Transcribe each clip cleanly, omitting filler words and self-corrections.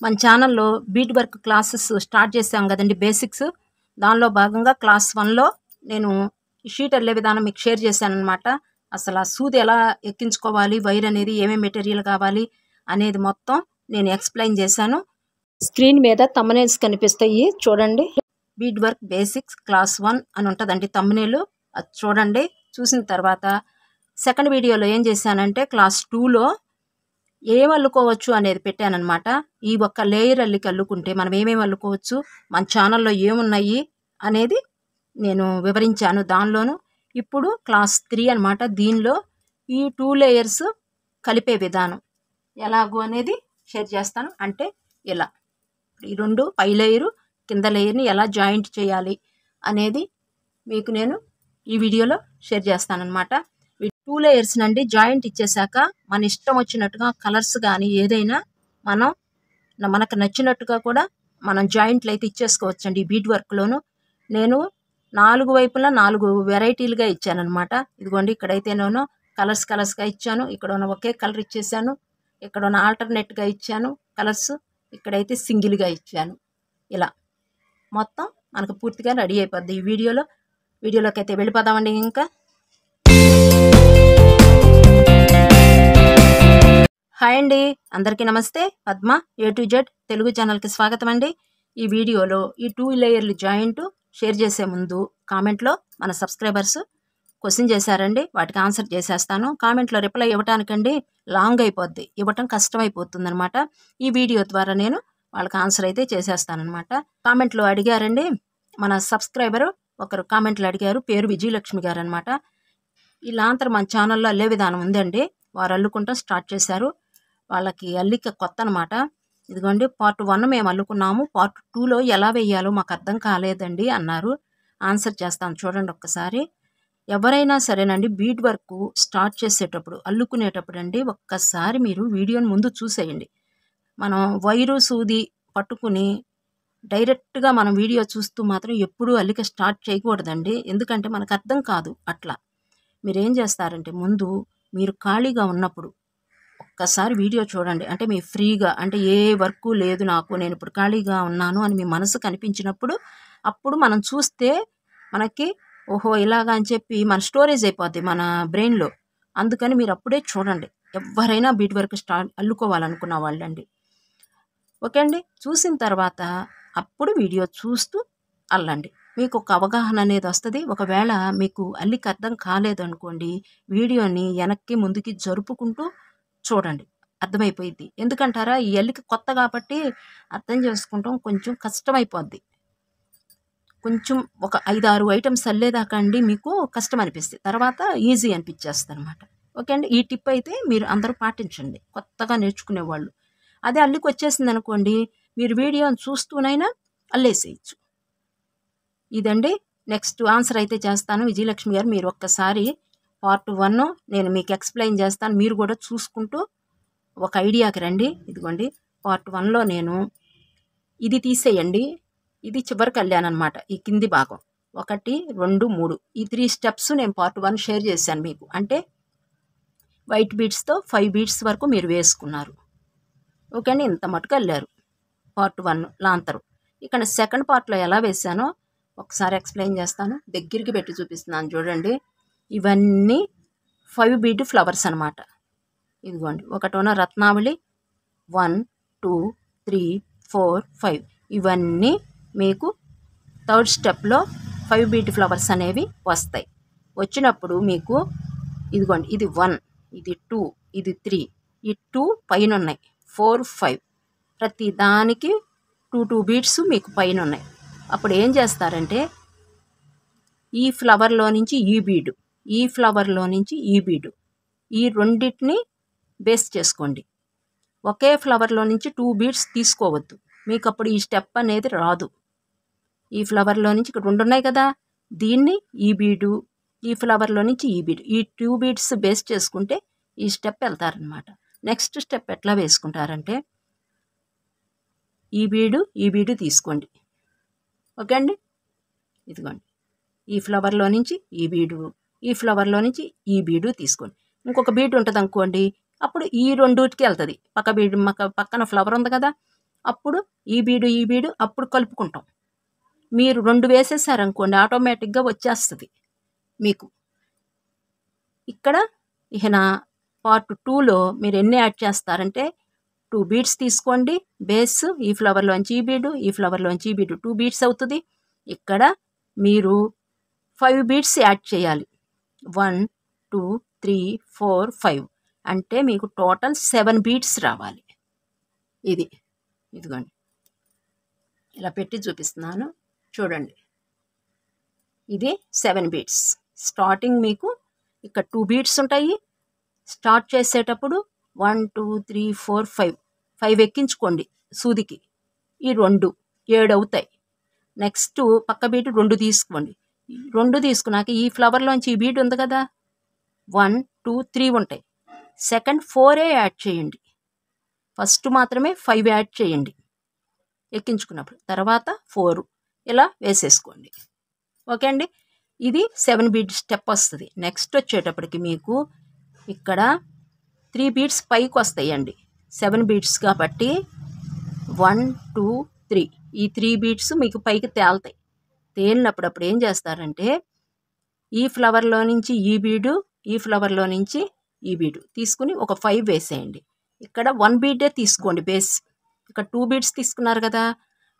మన ఛానల్లో bead work classes start చేశాం కదండి, బేసిక్స్. దానిలో భాగంగా క్లాస్ 1లో నేను షీట్ అల్లే విధానం మీకు షేర్ చేశాను అనమాట. అసలు ఆ సూది ఎలా ఎక్కించుకోవాలి, వైర్ అనేది ఏమేమి మెటీరియల్ కావాలి అనేది మొత్తం నేను ఎక్స్ప్లెయిన్ చేశాను. స్క్రీన్ మీద థంబ్నెయిల్స్ కనిపిస్తాయి చూడండి. బీట్ వర్క్ బేసిక్స్ క్లాస్ 1 అని ఉంటుందండి థంబ్నెయిల్. అది చూడండి. చూసిన తర్వాత సెకండ్ వీడియోలో ఏం చేశానంటే క్లాస్ 2లో ఏం అల్లుకోవచ్చు అనేది పెట్టానమాట. ఈ ఒక్క లేయర్ అల్లికి అల్లుకుంటే మనం ఏమేమి అల్లుకోవచ్చు, మన ఛానల్లో ఏమున్నాయి అనేది నేను వివరించాను దానిలోను. ఇప్పుడు క్లాస్ 3 అనమాట. దీనిలో ఈ 2 లేయర్స్ కలిపే విధానం ఎలాగో అనేది షేర్ చేస్తాను. అంటే ఇలా ఈ 2 పై లేయరు కింద లేయర్ని ఎలా జాయింట్ చేయాలి అనేది మీకు నేను ఈ వీడియోలో షేర్ చేస్తానన్నమాట. ఈ 2 లేయర్స్ నండి జాయింట్ ఇచ్చేసాక మన ఇష్టం వచ్చినట్టుగా కలర్స్ కానీ ఏదైనా మనకు నచ్చినట్టుగా కూడా మనం జాయింట్లు అయితే ఇచ్చేసుకోవచ్చండి. ఈ బీట్ వర్క్లోను నేను 4 వైపులా 4 వెరైటీలుగా ఇచ్చానమాట. ఇదిగోండి, ఇక్కడైతే నేను కలర్స్గా ఇచ్చాను. ఇక్కడ ఉన్న ఒకే కలర్ ఇచ్చేసాను. ఇక్కడ ఉన్న ఆల్టర్నేట్గా ఇచ్చాను కలర్స్. ఇక్కడైతే సింగిల్గా ఇచ్చాను. ఇలా మొత్తం మనకు పూర్తిగా రెడీ అయిపోద్ది ఈ వీడియోలోకి అయితే వెళ్ళిపోదామండి. ఇంకా హాయ్ అండి, అందరికీ నమస్తే. Padma A to Z Telugu ఛానల్కి స్వాగతం అండి. ఈ వీడియోలో ఈ 2 లేయర్లు జాయింట్ షేర్ చేసే ముందు కామెంట్లో మన సబ్స్క్రైబర్స్ క్వశ్చన్ చేశారండి, వాటికి ఆన్సర్ చేసేస్తాను. కామెంట్లో రిప్లై ఇవ్వటానికండి లాంగ్ అయిపోద్ది, ఇవ్వటం కష్టమైపోతుంది అనమాట. ఈ వీడియో ద్వారా నేను వాళ్ళకి ఆన్సర్ అయితే చేసేస్తానమాట. కామెంట్లో అడిగారండి, మన సబ్స్క్రైబరు ఒకరు కామెంట్లు అడిగారు, పేరు విజయలక్ష్మి గారు అనమాట. ఇలా మన ఛానల్లో అల్లే విధానం ఉందండి. వారు అల్లుకుంటూ స్టార్ట్ చేశారు. వాళ్ళకి అల్లిక కొత్త అనమాట. ఇదిగోండి, పార్ట్ 1 మేము అల్లుకున్నాము, పార్ట్ 2లో ఎలా వేయాలో మాకు అర్థం కాలేదండి అన్నారు. ఆన్సర్ చేస్తాను చూడండి ఒక్కసారి. ఎవరైనా సరేనండి, బీట్ వర్క్ స్టార్ట్ చేసేటప్పుడు అల్లుకునేటప్పుడు అండి ఒక్కసారి మీరు వీడియోని ముందు చూసేయండి. మనం వైరు సూది పట్టుకుని డైరెక్ట్గా మనం వీడియో చూస్తూ మాత్రం ఎప్పుడూ అల్లిక స్టార్ట్ చేయకూడదండి. ఎందుకంటే మనకు అర్థం కాదు. అట్లా మీరేం చేస్తారంటే ముందు మీరు ఖాళీగా ఉన్నప్పుడు ఒక్కసారి వీడియో చూడండి. అంటే మీ ఫ్రీగా, అంటే ఏ వర్క్ లేదు నాకు, నేను ఇప్పుడు ఖాళీగా ఉన్నాను అని మీ మనసు కనిపించినప్పుడు అప్పుడు మనం చూస్తే మనకి ఓహో ఇలాగా అని చెప్పి మన స్టోరేజ్ అయిపోద్ది మన బ్రెయిన్లో. అందుకని మీరు అప్పుడే చూడండి. ఎవరైనా బీట్ వర్క్ అల్లుకోవాలనుకున్న వాళ్ళండి. ఓకే అండి. చూసిన తర్వాత అప్పుడు వీడియో చూస్తూ అల్లండి. మీకు ఒక అవగాహన అనేది వస్తుంది. ఒకవేళ మీకు అల్లిక అర్థం కాలేదనుకోండి, వీడియోని వెనక్కి ముందుకి జరుపుకుంటూ చూడండి, అర్థమైపోయింది. ఎందుకంటారా, ఈ అల్లిక కొత్త కాబట్టి అర్థం చేసుకుంటాం కొంచెం కష్టమైపోద్ది. కొంచెం ఒక 5-6 ఐటమ్స్ అల్లేదాకా అండి మీకు కష్టం అనిపిస్తుంది, తర్వాత ఈజీ అనిపించేస్తుంది అనమాట. ఓకే అండి. ఈ టిప్ అయితే మీరు అందరూ పాటించండి, కొత్తగా నేర్చుకునేవాళ్ళు. అదే అల్లికి వచ్చేసింది అనుకోండి, మీరు వీడియోని చూస్తూనైనా అల్లేసేయచ్చు. ఇదండి. నెక్స్ట్ ఆన్సర్ అయితే చేస్తాను విజయలక్ష్మి గారు. మీరు ఒక్కసారి పార్ట్ 1 నేను మీకు ఎక్స్ప్లెయిన్ చేస్తాను, మీరు కూడా చూసుకుంటూ ఒక ఐడియాకి రండి. ఇదిగోండి, పార్ట్ 1లో నేను ఇది తీసేయండి, ఇది చివరికి అల్లానమాట. ఈ కింది భాగం 1, 2, 3 ఈ 3 స్టెప్స్ నేను పార్ట్ 1 షేర్ చేశాను మీకు. అంటే వైట్ బీడ్స్తో 5 బీడ్స్ వరకు మీరు వేసుకున్నారు. ఓకే అండి. ఇంత మటుకు అల్లారు పార్ట్ 1 లాంతరు. ఇక్కడ సెకండ్ పార్ట్లో ఎలా వేసానో ఒకసారి ఎక్స్ప్లెయిన్ చేస్తాను. దగ్గరికి పెట్టి చూపిస్తున్నాను చూడండి. ఇవన్నీ 5 బీడ్ ఫ్లవర్స్ అనమాట. ఇదిగోండి, ఒకటోన రత్నావళి 1, 2, 3, 4, 5 ఇవన్నీ మీకు థర్డ్ స్టెప్లో 5 బీడ్ ఫ్లవర్స్ అనేవి వస్తాయి. వచ్చినప్పుడు మీకు ఇదిగోండి, ఇది 1, ఇది 2, ఇది 3, ఈ 2 పైన ఉన్నాయి, 4, 5 ప్రతి దానికి 2 బీడ్స్ మీకు పైన ఉన్నాయి. అప్పుడు ఏం చేస్తారంటే ఈ ఫ్లవర్లో నుంచి ఈ బీడు, ఈ ఫ్లవర్లో నుంచి ఈ బీడు, ఈ రెండింటిని బేస్ చేసుకోండి. ఒకే ఫ్లవర్లో నుంచి 2 బీడ్స్ తీసుకోవద్దు, మీకు అప్పుడు ఈ స్టెప్ అనేది రాదు. ఈ ఫ్లవర్లో నుంచి ఇక్కడ 2 ఉన్నాయి కదా, దీన్ని ఈ బీడు, ఈ ఫ్లవర్లో నుంచి ఈ బీడు, ఈ 2 బీడ్స్ బేస్ చేసుకుంటే ఈ స్టెప్ వెళ్తారనమాట. నెక్స్ట్ స్టెప్ ఎట్లా వేసుకుంటారంటే ఈ బీడు తీసుకోండి. ఓకే అండి. ఇదిగోండి, ఈ ఫ్లవర్లో నుంచి ఈ బీడు, ఈ ఫ్లవర్లో నుంచి ఈ బీడు తీసుకోండి. ఇంకొక బీడ్ ఉంటుంది అనుకోండి, అప్పుడు ఈ రెండుటికి వెళ్తుంది. పక్కన ఫ్లవర్ ఉంది కదా, అప్పుడు ఈ బీడు అప్పుడు కలుపుకుంటాం. మీరు 2 వేసేసారనుకోండి ఆటోమేటిక్గా వచ్చేస్తుంది మీకు. ఇక్కడ ఇహన పార్ట్ 2లో మీరు ఎన్ని యాడ్ చేస్తారంటే 2 బీడ్స్ తీసుకోండి బేస్, ఈ ఫ్లవర్లోంచి ఈ బీడు, ఈ ఫ్లవర్లోంచి ఈ బీడు 2 బీడ్స్ అవుతుంది. ఇక్కడ మీరు 5 బీడ్స్ యాడ్ చేయాలి. 1 2 3 4 5 అంటే మీకు టోటల్ 7 బీడ్స్ రావాలి. ఇదిగోండి ఇలా పెట్టి చూపిస్తున్నాను చూడండి. ఇది 7 బీడ్స్. స్టార్టింగ్ మీకు ఇక్కడ 2 బీడ్స్ ఉంటాయి. స్టార్ట్ చేసేటప్పుడు 1 2 3 4 5 ఎక్కించుకోండి సూదికి. ఈ 2 7 అవుతాయి. నెక్స్ట్ పక్క బీటు 2 తీసుకోండి. 2 తీసుకున్నాక ఈ ఫ్లవర్లోంచి ఈ బీడ్ ఉంది కదా, 1 2 3 ఉంటాయి. సెకండ్ 4 యాడ్ చేయండి. ఫస్ట్ మాత్రమే 5 యాడ్ చేయండి ఎక్కించుకున్నప్పుడు, తర్వాత 4 ఇలా వేసేసుకోండి. ఓకే అండి, ఇది 7 బీడ్ స్టెప్ వస్తుంది. నెక్స్ట్ వచ్చేటప్పటికి మీకు ఇక్కడ 3 బీడ్స్ పైకి వస్తాయండి. 7 బీడ్స్ కాబట్టి 1 2 3 ఈ 3 బీడ్స్ మీకు పైకి తేలుతాయి. తేలినప్పుడు అప్పుడు ఏం చేస్తారంటే ఈ ఫ్లవర్లో నుంచి ఈ బీడు, ఈ ఫ్లవర్లో నుంచి ఈ బీడు తీసుకుని ఒక 5 వేసేయండి. ఇక్కడ 1 బీడే తీసుకోండి బేస్. ఇక్కడ 2 బీడ్స్ తీసుకున్నారు కదా,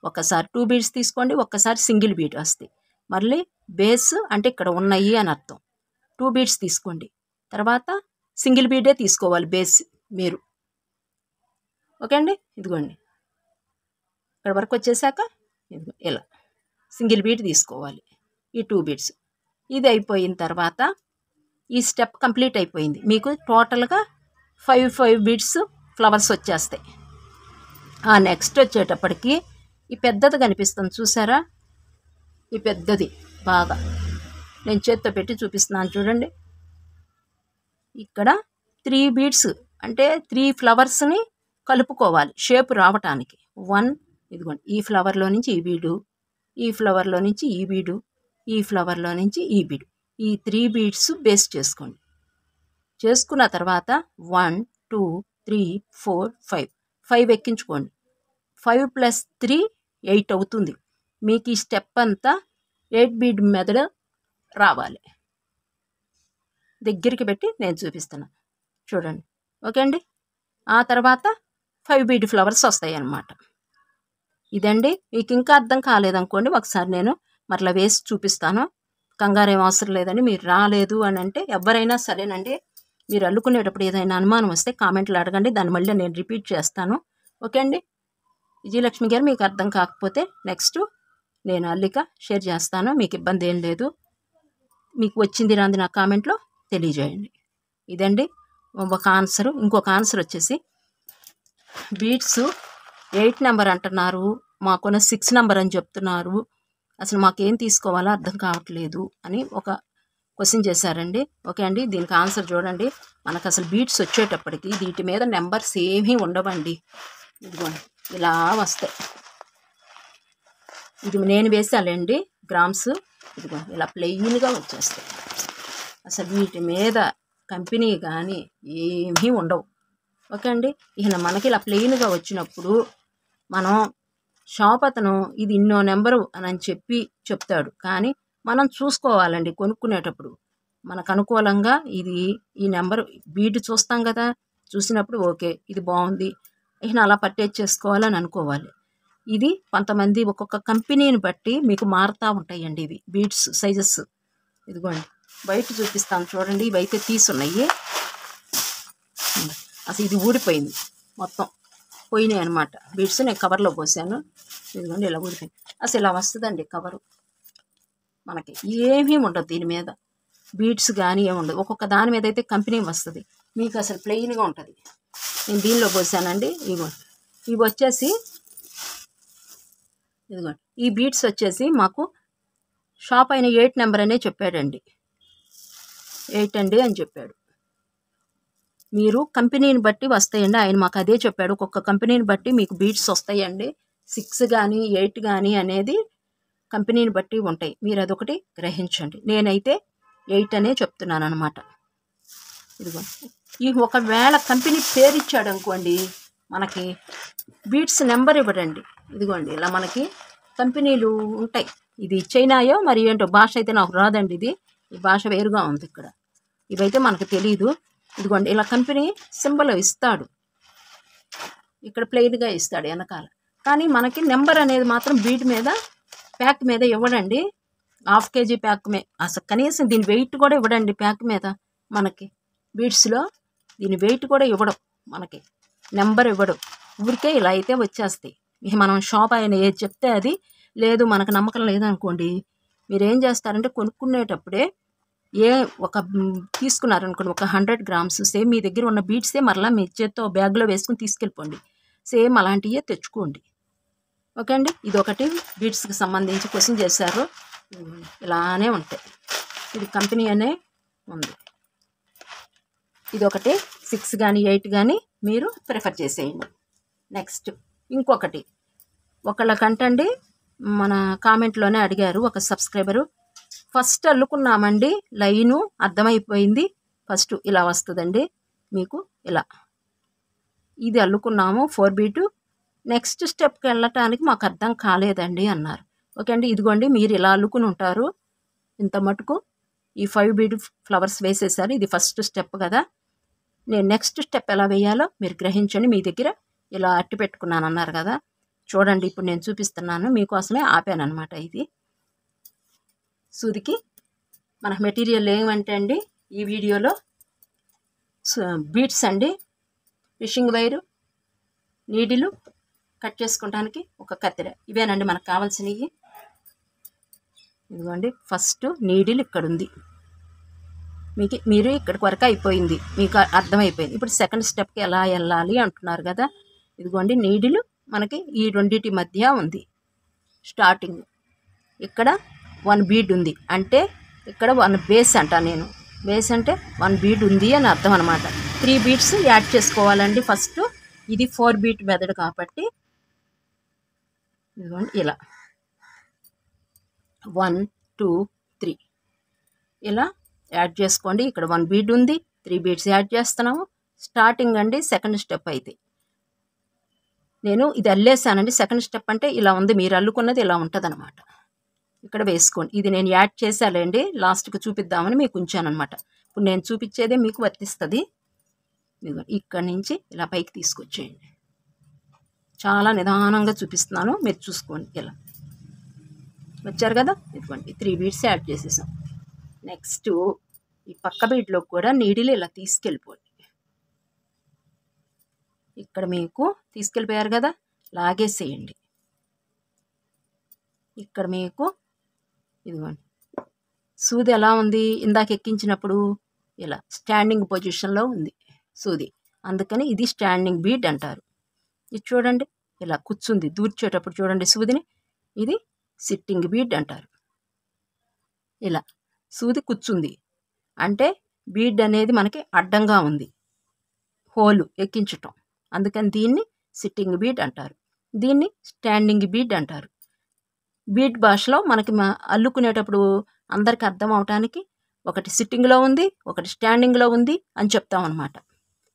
ఒకసారి 2 బీడ్స్ తీసుకోండి, ఒక్కసారి సింగిల్ బీడ్ వస్తాయి. మళ్ళీ బేస్ అంటే ఇక్కడ ఉన్నాయి అని అర్థం. 2 బీడ్స్ తీసుకోండి, తర్వాత సింగిల్ బీడే తీసుకోవాలి బేస్ మీరు. ఓకే అండి, ఇదిగోండి ఇక్కడ వరకు వచ్చేసాక ఇలా సింగిల్ బీడ్ తీసుకోవాలి, ఈ 2 బీడ్స్. ఇది అయిపోయిన తర్వాత ఈ స్టెప్ కంప్లీట్ అయిపోయింది. మీకు టోటల్గా 5 బీడ్స్ ఫ్లవర్స్ వచ్చేస్తాయి. నెక్స్ట్ వచ్చేటప్పటికి ఈ పెద్దది కనిపిస్తుంది చూసారా, ఈ పెద్దది బాగా నేను చేత్తో పెట్టి చూపిస్తున్నాను చూడండి. ఇక్కడ 3 బీడ్స్ అంటే 3 ఫ్లవర్స్ని కలుపుకోవాలి షేప్ రావటానికి. 1 ఇదిగోండి ఈ ఫ్లవర్లో నుంచి ఈ బీడు, ఈ ఫ్లవర్లో నుంచి ఈ బీడు, ఈ ఫ్లవర్లో నుంచి ఈ బీడు, ఈ 3 బీడ్స్ బేస్ చేసుకోండి. చేసుకున్న తర్వాత 1 2 3 4 5 ఎక్కించుకోండి. 5 + 3 8 అవుతుంది. మీకు ఈ స్టెప్ అంతా 8 బీడ్ మెథడ్ రావాలి. దగ్గరికి పెట్టి నేను చూపిస్తాను చూడండి. ఓకే అండి, ఆ తర్వాత 5 బీడ్ ఫ్లవర్స్ వస్తాయి అన్నమాట. ఇదండి, మీకు ఇంకా అర్థం కాలేదనుకోండి ఒకసారి నేను మరలా వేసి చూపిస్తాను. కంగారేం అవసరం లేదండి. మీరు రాలేదు అని అంటే ఎవరైనా సరేనండి, మీరు అల్లుకునేటప్పుడు ఏదైనా అనుమానం వస్తే కామెంట్లు అడగండి, దాన్ని మళ్ళీ నేను రిపీట్ చేస్తాను. ఓకే అండి, విజయలక్ష్మి గారు మీకు అర్థం కాకపోతే నెక్స్ట్ నేను అల్లిక షేర్ చేస్తాను, మీకు ఇబ్బంది ఏం లేదు. మీకు వచ్చింది రాంది నా కామెంట్లో తెలియజేయండి. ఇదండి ఒక ఆన్సరు. ఇంకొక ఆన్సర్ వచ్చేసి బీడ్స్ 8 నెంబర్ అంటున్నారు, మాకున్న 6 నెంబర్ అని చెప్తున్నారు, అసలు మాకేం తీసుకోవాలో అర్థం కావట్లేదు అని ఒక క్వశ్చన్ చేశారండి. ఓకే అండి, దీనికి ఆన్సర్ చూడండి. మనకు అసలు బీడ్స్ వచ్చేటప్పటికి వీటి మీద నెంబర్స్ ఏమీ ఉండవండి. ఇదిగోండి ఇలా వస్తాయి. ఇది నేను వేసానండి గ్రామ్స్. ఇదిగో ఇలా ప్లెయిన్గా వచ్చేస్తాయి. అసలు వీటి మీద కంపెనీ కానీ ఏమీ ఉండవు. ఓకే అండి, ఇక మనకి ఇలా ప్లెయిన్గా వచ్చినప్పుడు మనం షాప్ అతను ఇది ఇన్నో నెంబరు అని చెప్పి చెప్తాడు, కానీ మనం చూసుకోవాలండి కొనుక్కునేటప్పుడు. మనకు అనుకూలంగా ఇది ఈ నెంబరు బీడ్ చూస్తాం కదా, చూసినప్పుడు ఓకే ఇది బాగుంది ఇక అలా పర్చేజ్ చేసుకోవాలని అనుకోవాలి. ఇది కొంతమంది ఒక్కొక్క కంపెనీని బట్టి మీకు మారుతూ ఉంటాయండి ఇవి బీడ్స్ సైజెస్. ఇదిగోండి బయట చూపిస్తాను చూడండి, ఇవైతే తీసున్నాయి. అసలు ఇది ఊడిపోయింది, మొత్తం పోయినాయి అనమాట బీడ్స్. నేను కవర్లో పోసాను, ఇదిగోండి ఇలా ఊడిపోయింది. అసలు ఇలా వస్తుందండి కవరు, మనకి ఏమీ ఉండదు దీని మీద బీడ్స్ కానీ ఏమి ఉండదు. ఒక్కొక్క దాని మీద అయితే కంపెనీ వస్తుంది, మీకు అసలు ప్లెయిన్గా ఉంటుంది. నేను దీనిలో పోసానండి. ఇవి వచ్చేసి ఇదిగోండి ఈ బీడ్స్ వచ్చేసి మాకు షాప్ అయిన 8 నెంబర్ అనే చెప్పాడండి, 8 అండి అని చెప్పాడు. మీరు కంపెనీని బట్టి వస్తాయండి, ఆయన మాకు అదే చెప్పాడు. ఒక్కొక్క కంపెనీని బట్టి మీకు బీడ్స్ వస్తాయండి, 6 కానీ 8 కానీ అనేది కంపెనీని బట్టి ఉంటాయి. మీరు అదొకటి గ్రహించండి. నేనైతే 8 అనే చెప్తున్నాను అనమాట. ఇదిగో ఈ ఒకవేళ కంపెనీ పేరు ఇచ్చాడు అనుకోండి, మనకి బీట్స్ నెంబర్ ఇవ్వడండి. ఇదిగోండి ఇలా మనకి కంపెనీలు ఉంటాయి. ఇది చైనాయో మరి ఏంటో భాష అయితే నాకు రాదండి. ఈ భాష వేరుగా ఉంది ఇక్కడ. ఇవైతే మనకు తెలీదు. ఇదిగోండి ఇలా కంపెనీ సింబల్ ఇస్తాడు, ఇక్కడ ప్లెయిన్గా ఇస్తాడు వెనకాల. కానీ మనకి నెంబర్ అనేది మాత్రం బీట్ మీద ప్యాక్ మీద ఇవ్వడండి. 1/2 kg ప్యాక్ మీద అసలు కనీసం దీని వెయిట్ కూడా ఇవ్వడండి. ప్యాక్ మీద మనకి బీట్స్లో దీని వెయిట్ కూడా ఇవ్వడం, మనకి నెంబర్ ఇవ్వడం. ఊరికే ఇలా అయితే వచ్చేస్తాయి. ఇక మనం షాప్ ఆయన ఏది చెప్తే అది, లేదు మనకు నమ్మకం లేదనుకోండి, మీరు ఏం చేస్తారంటే కొనుక్కునేటప్పుడే ఒక తీసుకున్నారనుకోండి, ఒక 100 grams సేమ్ మీ దగ్గర ఉన్న బీట్సే మరలా మీ చేత్తో బ్యాగ్లో వేసుకుని తీసుకెళ్ళిపోండి. సేమ్ అలాంటివే తెచ్చుకోండి. ఓకే అండి. ఇదొకటి బీట్స్కి సంబంధించి క్వశ్చన్ చేశారు. ఇలానే ఉంటాయి. ఇది కంపెనీ అనే ఉంది. ఇదొకటి 6 కానీ 8 కానీ మీరు ప్రిఫర్ చేసేయండి. నెక్స్ట్ ఇంకొకటి ఒకళ్ళకంటండి మన కామెంట్లోనే అడిగారు ఒక సబ్స్క్రైబరు, ఫస్ట్ అల్లుకున్నామండి లైను అర్థమైపోయింది, ఫస్ట్ ఇలా వస్తుందండి మీకు ఇలా ఇది అల్లుకున్నాము 4 beat, నెక్స్ట్ స్టెప్కి వెళ్ళటానికి మాకు అర్థం కాలేదండి అన్నారు. ఓకే అండి. ఇదిగోండి మీరు ఇలా అల్లుకుని ఉంటారు. ఇంత మటుకు ఈ 5 beat ఫ్లవర్స్ వేసేసారు. ఇది ఫస్ట్ స్టెప్ కదా. నేను నెక్స్ట్ స్టెప్ ఎలా వేయాలో మీరు గ్రహించండి. మీ దగ్గర ఇలా అట్టి పెట్టుకున్నాను అన్నారు కదా, చూడండి ఇప్పుడు నేను చూపిస్తున్నాను, మీకోసమే ఆపాను అనమాట. ఇది సూదికి మనకు మెటీరియల్ ఏమంటే అండి ఈ వీడియోలో బీట్స్ అండి, ఫిషింగ్ వైరు, నీడిలు, కట్ చేసుకోవడానికి ఒక కత్తెర, ఇవేనండి మనకు కావాల్సినవి. ఇదిగోండి ఫస్ట్ నీడిల్ ఇక్కడ ఉంది, మీరు ఇక్కడికి వరకు అయిపోయింది, మీకు అర్థమైపోయింది. ఇప్పుడు సెకండ్ స్టెప్కి ఎలా వెళ్ళాలి అంటున్నారు కదా. ఇదిగోండి నీడిలు మనకి ఈ రెండింటి మధ్య ఉంది. స్టార్టింగ్ ఇక్కడ 1 bead ఉంది, అంటే ఇక్కడ 1 బేస్ అంట. నేను బేస్ అంటే 1 bead ఉంది అని అర్థం అనమాట. 3 beads యాడ్ చేసుకోవాలండి ఫస్ట్. ఇది 4 beat మెథడ్ కాబట్టి ఇదిగోండి ఇలా 1 2 3 ఇలా యాడ్ చేసుకోండి. ఇక్కడ 1 bead ఉంది, 3 beads యాడ్ చేస్తున్నాము. స్టార్టింగ్ అండి సెకండ్ స్టెప్ అయితే నేను ఇది అల్లేసానండి. సెకండ్ స్టెప్ అంటే ఇలా ఉంది, మీరు అల్లుకున్నది ఇలా ఉంటుంది అనమాట. ఇక్కడ వేసుకోండి. ఇది నేను యాడ్ చేశానండి, లాస్ట్కి చూపిద్దామని మీకు ఉంచాను అనమాట. ఇప్పుడు నేను చూపించేదే మీకు వర్తిస్తుంది. ఇక్కడ నుంచి ఇలా పైకి తీసుకొచ్చేయండి. చాలా నిదానంగా చూపిస్తున్నాను, మీరు చూసుకోండి. ఇలా వచ్చారు కదా. ఇదిగోండి 3 beads యాడ్ చేసేసాం. నెక్స్ట్ ఈ పక్క బీడ్లో కూడా నీడిలు ఇలా తీసుకెళ్ళిపోండి. ఇక్కడ మీకు తీసుకెళ్ళిపోయారు కదా, లాగేసేయండి. ఇక్కడ మీకు ఇదిగోండి సూది ఎలా ఉంది, ఇందాక ఎక్కించినప్పుడు ఇలా స్టాండింగ్ పొజిషన్లో ఉంది సూది, అందుకని ఇది స్టాండింగ్ బీడ్ అంటారు. ఇది చూడండి ఇలా కూర్చుంది, దూర్చేటప్పుడు చూడండి సూదిని, ఇది సిట్టింగ్ బీడ్ అంటారు. ఇలా సూది కూర్చుంది అంటే బీడ్ అనేది మనకి అడ్డంగా ఉంది, హోలు ఎక్కించటం, అందుకని దీన్ని సిట్టింగ్ బీడ్ అంటారు. దీన్ని స్టాండింగ్ బీడ్ అంటారు. బీడ్ భాషలో మనకి అల్లుకునేటప్పుడు అందరికి అర్థం అవటానికి ఒకటి సిట్టింగ్లో ఉంది, ఒకటి స్టాండింగ్లో ఉంది అని చెప్తాం అనమాట.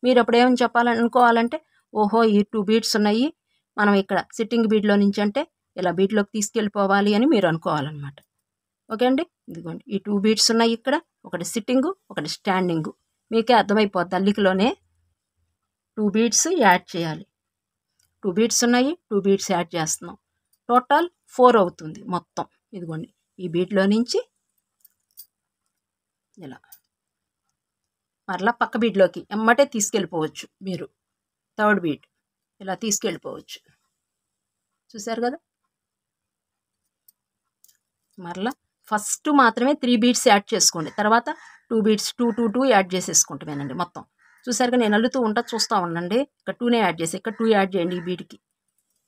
మీరు అప్పుడు ఏమని చెప్పాలని అనుకోవాలంటే, ఓహో ఈ 2 beads ఉన్నాయి, మనం ఇక్కడ సిట్టింగ్ బీడ్లో నుంచి అంటే ఇలా బీడ్లోకి తీసుకెళ్ళిపోవాలి అని మీరు అనుకోవాలన్నమాట. ఓకే అండి. ఇదిగోండి ఈ 2 beads ఉన్నాయి, ఇక్కడ ఒకటి సిట్టింగు ఒకటి స్టాండింగు, మీకే అర్థమైపోద్ది. అల్లికలోనే 2 beads యాడ్ చేయాలి. 2 beads ఉన్నాయి, 2 beads యాడ్ చేస్తున్నాం, టోటల్ 4 అవుతుంది మొత్తం. ఇదిగోండి ఈ బీడ్లో నుంచి ఇలా మరలా పక్క బీడ్లోకి ఎమ్మటే తీసుకెళ్ళిపోవచ్చు. మీరు 3rd bead ఇలా తీసుకెళ్ళిపోవచ్చు. చూసారు కదా. మరలా ఫస్ట్ మాత్రమే 3 beads యాడ్ చేసుకోండి, తర్వాత 2 beads 2 2 2 యాడ్ చేసేసుకుంటామేనండి మొత్తం. చూసారుగా నేను అల్లుతూ ఉంటా, చూస్తూ ఉండండి. ఇక్కడ 2నే యాడ్ చేసి ఇక్కడ 2 యాడ్ చేయండి ఈ బీడ్కి.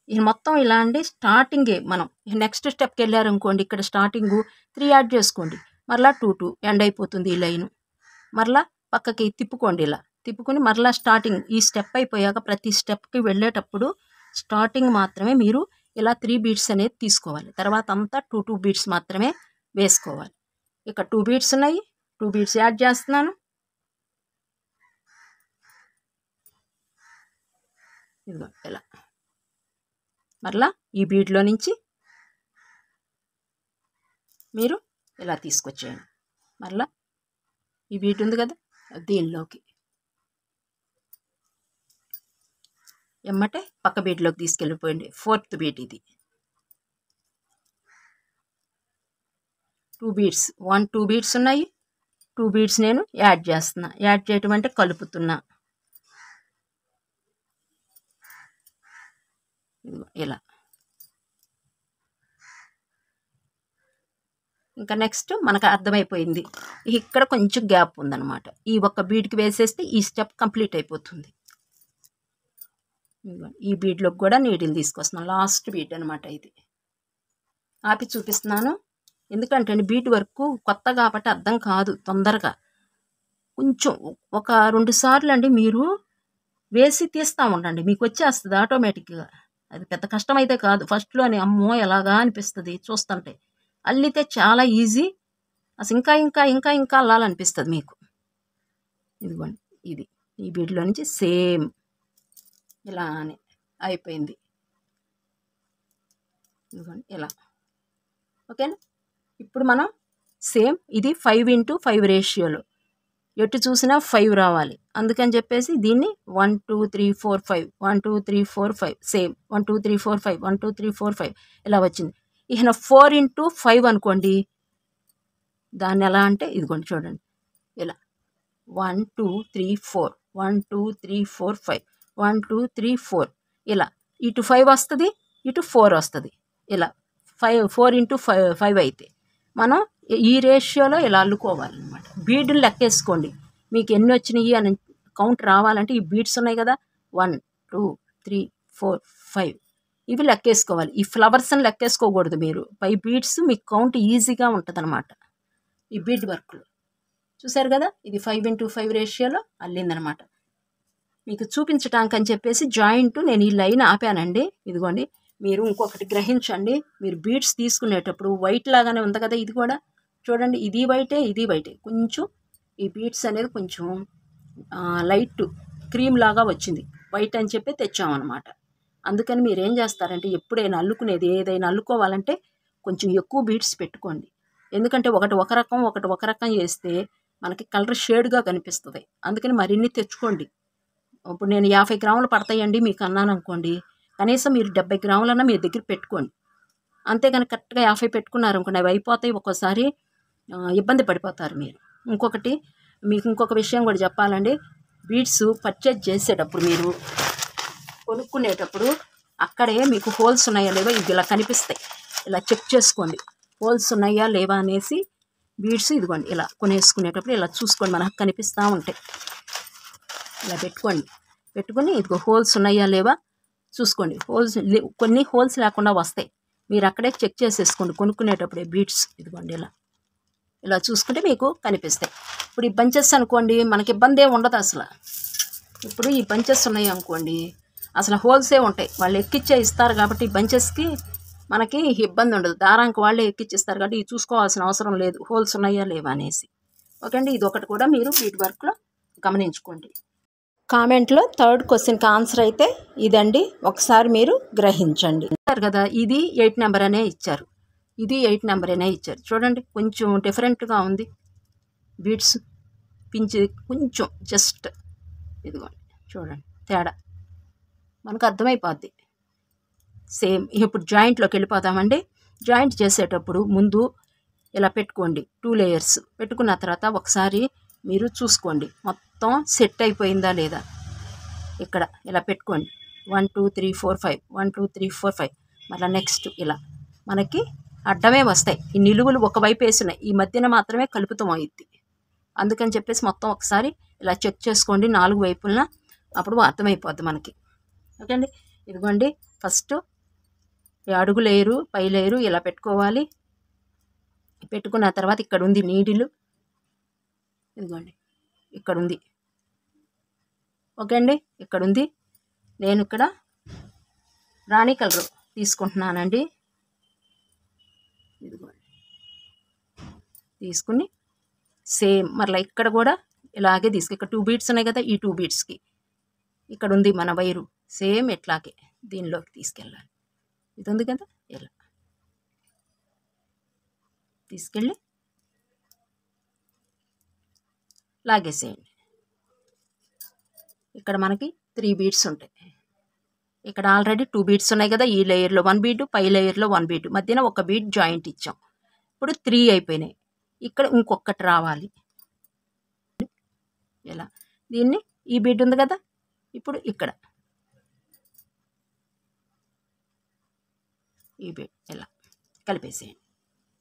ఇది మొత్తం ఇలా అండి. స్టార్టింగే మనం నెక్స్ట్ స్టెప్కి వెళ్ళారనుకోండి, ఇక్కడ స్టార్టింగు 3 యాడ్ చేసుకోండి, మరలా 2 2 ఎండ్ అయిపోతుంది ఈ లైను. మరలా పక్కకి తిప్పుకోండి, ఇలా తిప్పుకొని మరలా స్టార్టింగ్ ఈ స్టెప్ అయిపోయాక ప్రతి స్టెప్కి వెళ్ళేటప్పుడు స్టార్టింగ్ మాత్రమే మీరు ఇలా 3 beads అనేది తీసుకోవాలి, తర్వాత అంతా 2 2 beads మాత్రమే వేసుకోవాలి. ఇక్కడ 2 beads ఉన్నాయి, 2 beads యాడ్ చేస్తున్నాను, ఇదిగో ఇలా మరలా ఈ బీడ్లో నుంచి మీరు ఇలా తీసుకొచ్చేయండి. మరలా ఈ బీడ్ ఉంది కదా, దీనిలోకి ఎమ్మటే పక్క బీడ్లోకి తీసుకెళ్ళిపోయింది. 4th బీడ్ ఇది. 2 బీడ్స్ 2 బీడ్స్ ఉన్నాయి. 2 బీడ్స్ నేను యాడ్ చేస్తున్నా. యాడ్ చేయటం అంటే కలుపుతున్నా. ఇలా ఇంకా నెక్స్ట్ మనకు అర్థమైపోయింది. ఇక్కడ కొంచెం గ్యాప్ ఉందన్నమాట. ఈ ఒక్క బీడ్కి వేసేస్తే ఈ స్టెప్ కంప్లీట్ అయిపోతుంది. ఈ బీడ్లోకి కూడా నీడిల్ తీసుకొస్తున్నాను. లాస్ట్ బీడ్ అనమాట ఇది. ఆపి చూపిస్తున్నాను. ఎందుకంటే బీట్ వర్క్ కొత్త కాబట్టి అర్థం కాదు తొందరగా. కొంచెం ఒక 2 సార్లు అండి మీరు వేసి తీస్తూ ఉండండి, మీకు వచ్చేస్తుంది ఆటోమేటిక్గా. అది పెద్ద కష్టమైతే కాదు. ఫస్ట్లోనే అమ్మో ఎలాగా అనిపిస్తుంది చూస్తుంటే. అల్లితే చాలా ఈజీ. అసలు ఇంకా ఇంకా ఇంకా ఇంకా అల్లాలనిపిస్తుంది మీకు. ఇదిగోండి ఇది ఈ బీడ్లో నుంచి సేమ్ ఇలానే అయిపోయింది. ఇదిగోండి ఇలా. ఓకేనా. ఇప్పుడు మనం సేమ్ ఇది 5:5 రేషియోలో ఎటు చూసినా 5 రావాలి. అందుకని చెప్పేసి దీన్ని 1 2 3 4 5 1 2 3 4 5 సేమ్ 1 2 3 4 5 1 2 3 4 5 ఇలా వచ్చింది. ఇక 4:5 అనుకోండి. దాన్ని ఎలా అంటే ఇదిగోండి చూడండి ఇలా 1 2 3 4 1 2 3 4 5 1 2 3 4 ఇలా. ఇటు 5 వస్తుంది, ఇటు 4 వస్తుంది. ఇలా 4:5 అయితే మనం ఈ రేషియోలో ఇలా అల్లుకోవాలన్నమాట. బీడ్లు లెక్కేసుకోండి. మీకు ఎన్ని వచ్చినాయి అని కౌంట్ రావాలంటే ఈ బీడ్స్ ఉన్నాయి కదా 1 2 3 4 5 ఇవి లెక్కేసుకోవాలి. ఈ ఫ్లవర్స్ని లెక్కేసుకోకూడదు మీరు. 5 బీడ్స్ మీకు కౌంట్ ఈజీగా ఉంటుంది అనమాట ఈ బీడ్ వర్క్లో. చూసారు కదా, ఇది 5:5 రేషియోలో అల్లిందనమాట. మీకు చూపించటానికి అని చెప్పేసి జాయింట్ నేను ఈ లైన్ ఆపానండి. ఇదిగోండి మీరు ఇంకొకటి గ్రహించండి. మీరు బీడ్స్ తీసుకునేటప్పుడు వైట్ లాగానే ఉంది కదా, ఇది కూడా చూడండి. ఇది వైటే, ఇది వైటే. కొంచెం ఈ బీడ్స్ అనేది కొంచెం లైట్ క్రీమ్ లాగా వచ్చింది. వైట్ అని చెప్పి తెచ్చామన్నమాట. అందుకని మీరు ఏం చేస్తారంటే ఎప్పుడైనా అల్లుకునేది ఏదైనా అల్లుకోవాలంటే కొంచెం ఎక్కువ బీడ్స్ పెట్టుకోండి. ఎందుకంటే ఒకటి ఒక రకం ఒకటి ఒక రకం చేస్తే మనకి కలర్ షేడ్గా కనిపిస్తుంది. అందుకని మరిన్ని తెచ్చుకోండి. ఇప్పుడు నేను 50 గ్రాములు పడతాయండి మీకు అన్నాను అనుకోండి, కనీసం మీరు 70 గ్రాములన్నా మీ దగ్గర పెట్టుకోండి. అంతేగాని కరెక్ట్గా 50 పెట్టుకున్నారు అనుకోండి, అవి అయిపోతాయి. ఒక్కోసారి ఇబ్బంది పడిపోతారు మీరు. ఇంకొకటి మీకు ఇంకొక విషయం కూడా చెప్పాలండి. బీడ్స్ పర్చేజ్ చేసేటప్పుడు మీరు కొనుక్కునేటప్పుడు అక్కడే మీకు హోల్స్ ఉన్నాయా లేవా ఇది ఇలా కనిపిస్తాయి. ఇలా చెక్ చేసుకోండి హోల్స్ ఉన్నాయా లేవా అనేసి. బీడ్స్ ఇదిగోండి ఇలా కొనేసుకునేటప్పుడు ఇలా చూసుకోండి, మనకు కనిపిస్తూ ఉంటాయి. ఇలా పెట్టుకొని ఇదిగో హోల్స్ ఉన్నాయా లేవా చూసుకోండి. కొన్ని హోల్స్ లేకుండా వస్తాయి. మీరు అక్కడే చెక్ చేసేసుకోండి కొనుక్కునేటప్పుడే బీడ్స్. ఇదిగోండి ఇలా చూసుకుంటే మీకు కనిపిస్తాయి. ఇప్పుడు ఈ బంచెస్ అనుకోండి మనకి ఇబ్బంది ఏమి ఉండదు అసలు. ఇప్పుడు ఈ బంచెస్ ఉన్నాయి అనుకోండి అసలు హోల్సే ఉంటాయి. వాళ్ళు ఎక్కిచ్చే ఇస్తారు కాబట్టి ఈ బంచెస్కి మనకి ఇబ్బంది ఉండదు. దారానికి వాళ్ళే ఎక్కిచ్చిస్తారు కాబట్టి ఇది చూసుకోవాల్సిన అవసరం లేదు హోల్స్ ఉన్నాయా లేవా అనేసి. ఓకే అండి, ఇది ఒకటి కూడా మీరు బీడ్ వర్క్లో గమనించుకోండి. కామెంట్లో 3rd క్వశ్చన్కి ఆన్సర్ అయితే ఇదండి. ఒకసారి మీరు గ్రహించండి. ఇచ్చారు కదా, ఇది 8 నెంబర్ అనే ఇచ్చారు, ఇది 8 నెంబర్ అనే ఇచ్చారు. చూడండి కొంచెం డిఫరెంట్గా ఉంది బీడ్స్ పించి కొంచెం జస్ట్ ఇదిగోండి చూడండి తేడా మనకు అర్థమైపోద్ది. సేమ్ ఇప్పుడు జాయింట్లోకి వెళ్ళిపోతామండి. జాయింట్ చేసేటప్పుడు ముందు ఇలా పెట్టుకోండి 2 లేయర్స్ పెట్టుకున్న తర్వాత ఒకసారి మీరు చూసుకోండి మొత్తం సెట్ అయిపోయిందా లేదా. ఇక్కడ ఇలా పెట్టుకోండి 1 2 3 4 5 1 2 3 4 5 మళ్ళీ నెక్స్ట్ ఇలా మనకి అడ్డమే వస్తాయి. ఈ నిలువులు ఒకవైపు వేసినాయి, ఈ మధ్యన మాత్రమే కలుపుతాం అయింది. అందుకని చెప్పేసి మొత్తం ఒకసారి ఇలా చెక్ చేసుకోండి 4 వైపులన, అప్పుడు అర్థమైపోద్ది మనకి. ఓకే అండి, ఇదిగోండి ఫస్ట్ అడుగు లేయరు పై లేయరు ఇలా పెట్టుకోవాలి. పెట్టుకున్న తర్వాత ఇక్కడ ఉంది నీడిలు, ఇదిగోండి ఇక్కడ ఉంది. ఓకే అండి, ఇక్కడ ఉంది. నేను ఇక్కడ రాణి కలర్ తీసుకుంటున్నానండి. ఇదిగోండి తీసుకుని సేమ్ మరలా ఇక్కడ కూడా ఇలాగే ఇక్కడ 2 బీడ్స్ ఉన్నాయి కదా, ఈ 2 బీడ్స్కి ఇక్కడ ఉంది మన వైరు, సేమ్ ఎట్లాగే దీనిలోకి తీసుకెళ్ళాలి. ఇది ఉంది కదా, ఇలా తీసుకెళ్ళి లాగేసేయండి. ఇక్కడ మనకి 3 బీడ్స్ ఉంటాయి. ఇక్కడ ఆల్రెడీ 2 బీడ్స్ ఉన్నాయి కదా, ఈ లేయర్లో 1 బీడ్, పై లేయర్లో 1 బీడ్, మధ్యన ఒక బీడ్ జాయింట్ ఇచ్చాం. ఇప్పుడు 3 అయిపోయినాయి. ఇక్కడ ఇంకొకటి రావాలి. ఇలా దీన్ని, ఈ బీడ్ ఉంది కదా, ఇప్పుడు ఇక్కడ ఈ బీడ్ ఇలా కలిపేసేయండి.